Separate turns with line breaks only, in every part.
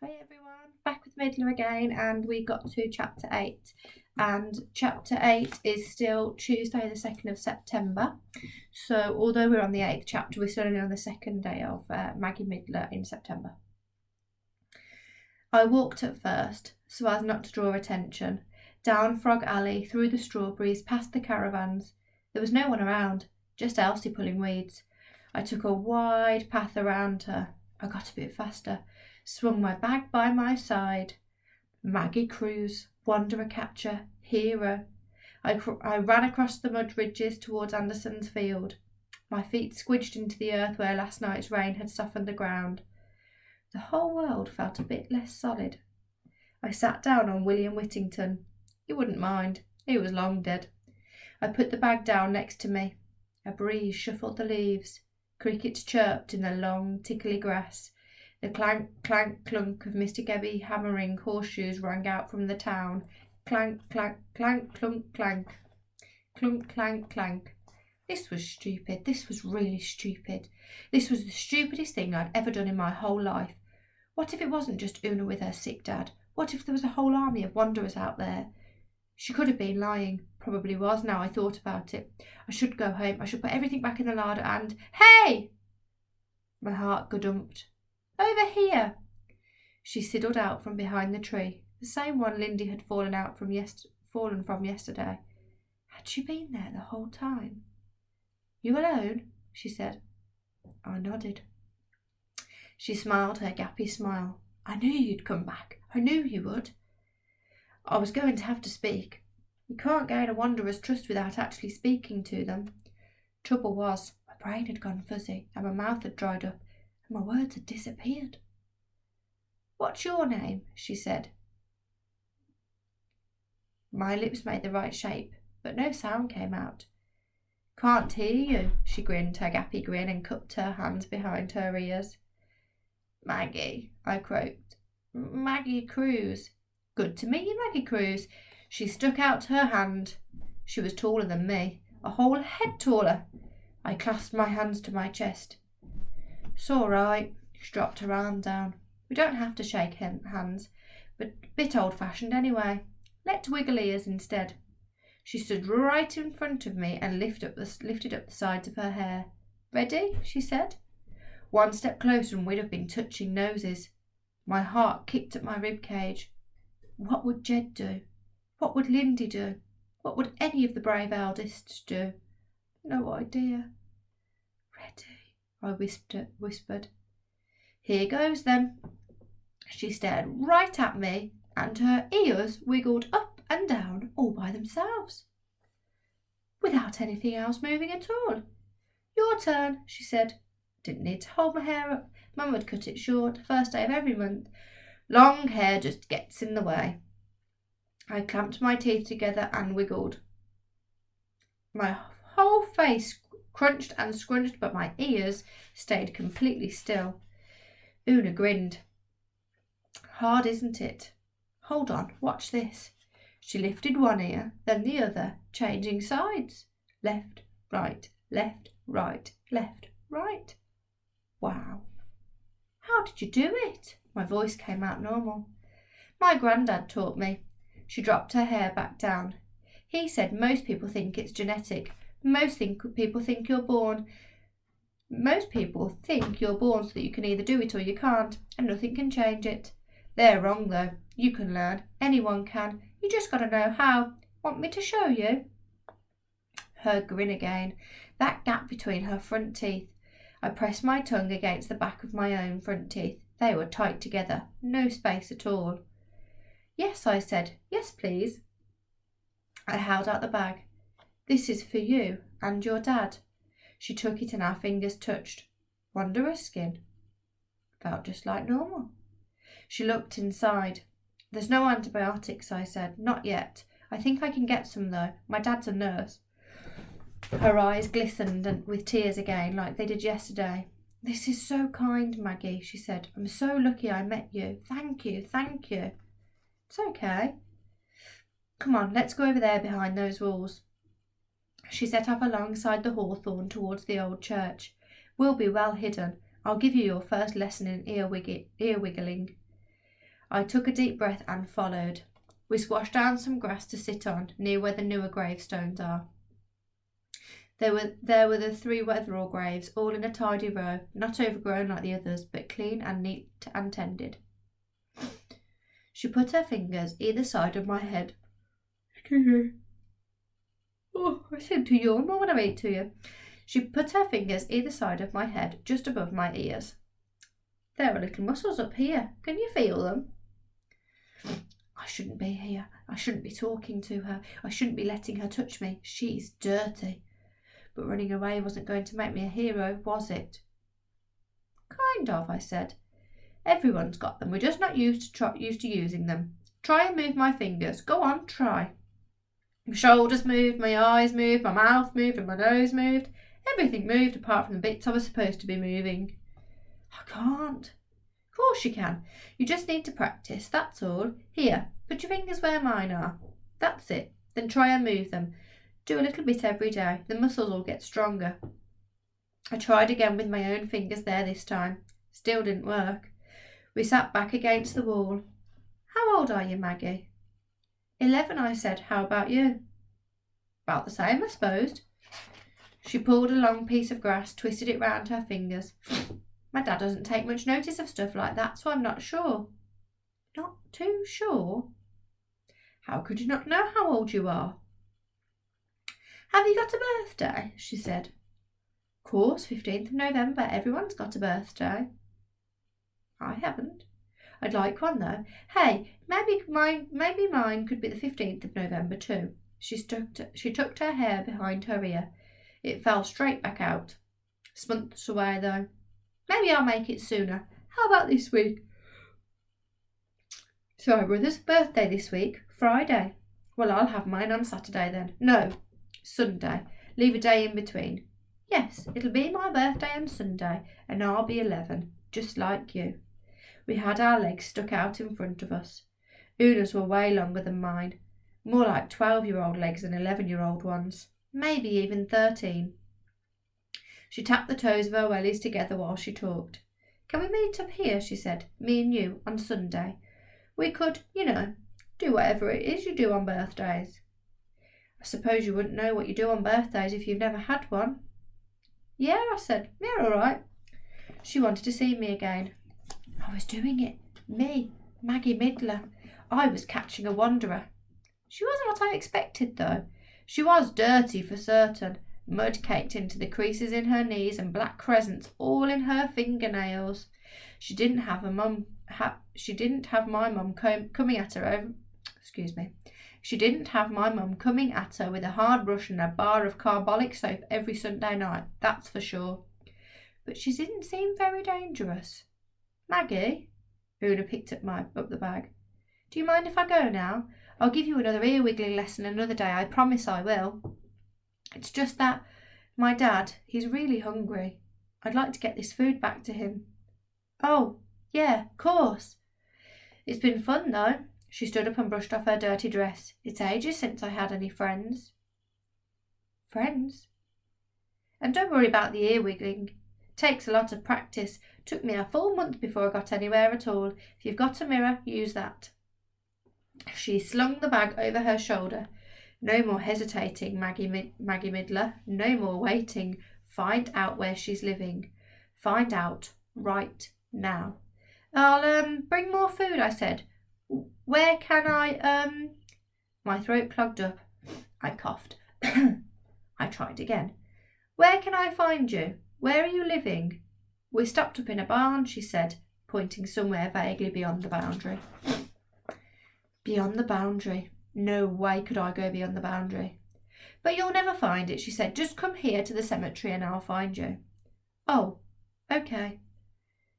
Hi everyone, back with Midler again, and we got to chapter 8. And chapter 8 is still Tuesday, the 2nd of September. So, although we're on the 8th chapter, we're still only on the second day of Maggie Midler in September. I walked at first, so as not to draw attention, down Frog Alley, through the strawberries, past the caravans. There was no one around, just Elsie pulling weeds. I took a wide path around her. I got a bit faster, swung my bag by my side. Maggie Cruse, wanderer catcher, hero. I ran across the mud ridges towards Anderson's field. My feet squidged into the earth where last night's rain had softened the ground. The whole world felt a bit less solid. I sat down on William Whittington. He wouldn't mind. He was long dead. I put the bag down next to me. A breeze shuffled the leaves. Crickets chirped in the long, tickly grass. The clank, clank, clunk of Mr. Gebby hammering horseshoes rang out from the town. Clank, clank, clank, clunk, clank. Clunk, clank, clank. This was stupid. This was really stupid. This was the stupidest thing I'd ever done in my whole life. What if it wasn't just Una with her sick dad? What if there was a whole army of wanderers out there? She could have been lying. Probably was, now I thought about it. I should go home. I should put everything back in the larder and... Hey! My heart gadumped. Over here! She sidled out from behind the tree, the same one Lindy had fallen from yesterday. Had she been there the whole time? You alone? She said. I nodded. She smiled her gappy smile. I knew you'd come back. I knew you would. I was going to have to speak. You can't gain a wanderer's trust without actually speaking to them. Trouble was, my brain had gone fuzzy, and my mouth had dried up, and my words had disappeared. What's your name? She said. My lips made the right shape, but no sound came out. Can't hear you, she grinned her gappy grin and cupped her hands behind her ears. Maggie, I croaked. Maggie Cruse. Good to meet you, Maggie Cruse. She stuck out her hand. She was taller than me, a whole head taller. I clasped my hands to my chest. It's all right. She dropped her arm down. We don't have to shake hands, but a bit old-fashioned anyway. Let's wiggle ears instead. She stood right in front of me and lifted up the sides of her hair. Ready? She said. One step closer and we'd have been touching noses. My heart kicked at my rib cage. What would Jed do? What would Lindy do? What would any of the brave eldists do? No idea. Ready, I whispered. Here goes then. She stared right at me, and her ears wiggled up and down all by themselves, without anything else moving at all. Your turn, she said. Didn't need to hold my hair up. Mum had cut it short, first day of every month. Long hair just gets in the way. I clamped my teeth together and wiggled. My whole face crunched and scrunched, but my ears stayed completely still. Una grinned. Hard, isn't it? Hold on, watch this. She lifted one ear, then the other, changing sides. Left, right, left, right, left, right. Wow. How did you do it? My voice came out normal. My granddad taught me. She dropped her hair back down. He said most people think it's genetic. Most people think you're born so that you can either do it or you can't, and nothing can change it. They're wrong, though. You can learn. Anyone can. You just got to know how. Want me to show you? Her grin again. That gap between her front teeth. I pressed my tongue against the back of my own front teeth. They were tight together. No space at all. Yes, I said. Yes, please. I held out the bag. This is for you and your dad. She took it and our fingers touched. Wanderer skin. Felt just like normal. She looked inside. There's no antibiotics, I said. Not yet. I think I can get some, though. My dad's a nurse. Her eyes glistened with tears again, like they did yesterday. This is so kind, Maggie, she said. I'm so lucky I met you. Thank you, thank you. It's okay. Come on, let's go over there behind those walls. She set off alongside the hawthorn towards the old church. We'll be well hidden. I'll give you your first lesson in ear wiggling. I took a deep breath and followed. We squashed down some grass to sit on, near where the newer gravestones are. There were the 3 Wetherall graves, all in a tidy row, not overgrown like the others, but clean and neat and tended. She put her fingers either side of my head. Excuse me. Oh, I seem to yawn more when I read to you. She put her fingers either side of my head, just above my ears. There are little muscles up here. Can you feel them? I shouldn't be here. I shouldn't be talking to her. I shouldn't be letting her touch me. She's dirty. But running away wasn't going to make me a hero, was it? Kind of, I said. Everyone's got them. We're just not used to using them. Try and move my fingers. Go on, try. My shoulders moved, my eyes moved, my mouth moved, and my nose moved. Everything moved apart from the bits I was supposed to be moving. I can't. Of course you can. You just need to practice, that's all. Here, put your fingers where mine are. That's it. Then try and move them. Do a little bit every day. The muscles will get stronger. I tried again with my own fingers there this time. Still didn't work. We sat back against the wall. How old are you, Maggie? 11, I said. How about you? About the same, I suppose. She pulled a long piece of grass, twisted it round her fingers. My dad doesn't take much notice of stuff like that, so I'm not sure. Not too sure? How could you not know how old you are? Have you got a birthday? She said. Of course, 15th of November. Everyone's got a birthday. I haven't. I'd like one though. Hey, maybe mine could be the 15th of November too. She tucked her hair behind her ear. It fell straight back out. It's months away though. Maybe I'll make it sooner. How about this week? So my brother's birthday this week, Friday. Well, I'll have mine on Saturday then. No, Sunday. Leave a day in between. Yes, it'll be my birthday on Sunday, and I'll be 11, just like you. We had our legs stuck out in front of us. Una's were way longer than mine. More like 12-year-old legs than 11-year-old ones. Maybe even 13. She tapped the toes of her wellies together while she talked. Can we meet up here, she said, me and you, on Sunday? We could, do whatever it is you do on birthdays. I suppose you wouldn't know what you do on birthdays if you've never had one. Yeah, I said. Yeah, all right. She wanted to see me again. I was doing it. Me, Maggie Midler. I was catching a wanderer. She wasn't what I expected, though. She was dirty for certain, mud caked into the creases in her knees and black crescents all in her fingernails. She didn't have my mum coming at her She didn't have my mum coming at her with a hard brush and a bar of carbolic soap every Sunday night, that's for sure. But she didn't seem very dangerous. Maggie, Una picked up the bag. Do you mind if I go now? I'll give you another ear-wiggling lesson another day, I promise I will. It's just that my dad, he's really hungry. I'd like to get this food back to him. Oh, yeah, of course. It's been fun, though. She stood up and brushed off her dirty dress. It's ages since I had any friends. Friends? And don't worry about the ear-wiggling. Takes a lot of practice. Took me a full month before I got anywhere at all. If you've got a mirror, use that. She slung the bag over her shoulder. No more hesitating, Maggie Midler. No more waiting. Find out where she's living. Find out right now. I'll bring more food, I said. Where can I My throat clogged up. I coughed. I tried again. Where can I find you? Where are you living? We stopped up in a barn, she said, pointing somewhere vaguely beyond the boundary. Beyond the boundary. No way could I go beyond the boundary. But you'll never find it, she said. Just come here to the cemetery and I'll find you. Oh, okay.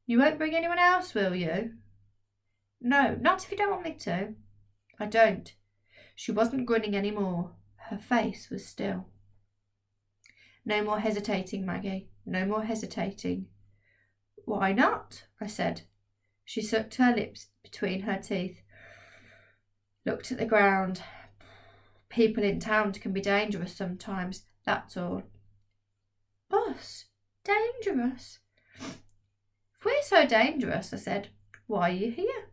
You won't bring anyone else, will you? No, not if you don't want me to. I don't. She wasn't grinning any more. Her face was still. No more hesitating, Maggie. No more hesitating. Why not? I said. She sucked her lips between her teeth. Looked at the ground. People in town can be dangerous sometimes, that's all. Us? Dangerous? If we're so dangerous, I said, why are you here?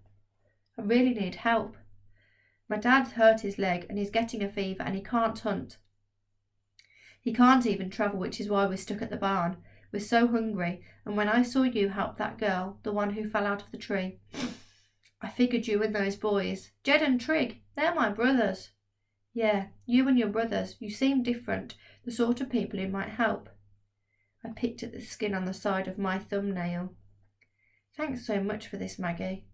I really need help. My dad's hurt his leg and he's getting a fever and he can't hunt. He can't even travel, which is why we're stuck at the barn. We're so hungry, and when I saw you help that girl, the one who fell out of the tree, I figured you and those boys, Jed and Trig, they're my brothers. Yeah, you and your brothers, you seem different, the sort of people who might help. I picked at the skin on the side of my thumbnail. Thanks so much for this, Maggie.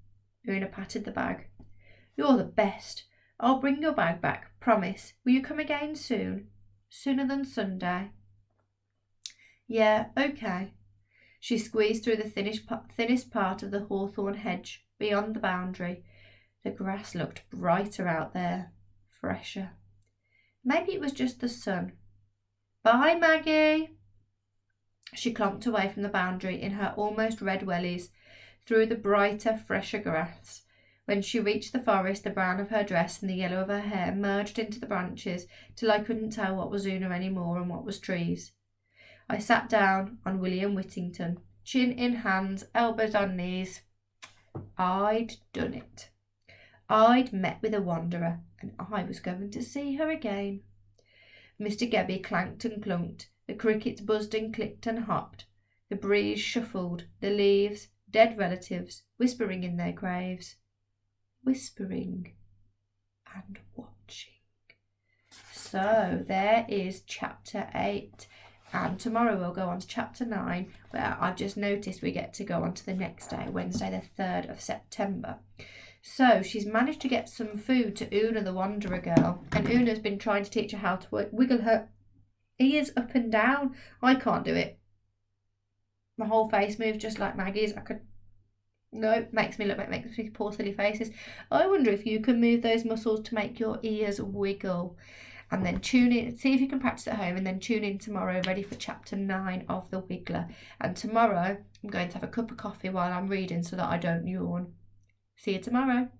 Una patted the bag. You're the best. I'll bring your bag back, promise. Will you come again soon? Sooner than Sunday. Yeah, okay. She squeezed through the thinnest part of the hawthorn hedge beyond the boundary. The grass looked brighter out there, fresher. Maybe it was just the sun. Bye, Maggie. She clomped away from the boundary in her almost red wellies, through the brighter, fresher grass. When she reached the forest, the brown of her dress and the yellow of her hair merged into the branches till I couldn't tell what was Una any more and what was trees. I sat down on William Whittington, chin in hands, elbows on knees. I'd done it. I'd met with a wanderer, and I was going to see her again. Mr. Gebbie clanked and clunked, the crickets buzzed and clicked and hopped, the breeze shuffled, the leaves, dead relatives, whispering in their graves. Whispering and watching. So there is chapter 8, and tomorrow we'll go on to chapter 9, where I've just noticed we get to go on to the next day, Wednesday the 3rd of September. So she's managed to get some food to Una the Wanderer girl, and Una's been trying to teach her how to wiggle her ears up and down. I can't do it. My whole face moves just like Maggie's. No, makes me poor silly faces. I wonder if you can move those muscles to make your ears wiggle. And then tune in, see if you can practice at home, and then tune in tomorrow ready for chapter 9 of The Wiggler. And tomorrow I'm going to have a cup of coffee while I'm reading so that I don't yawn. See you tomorrow.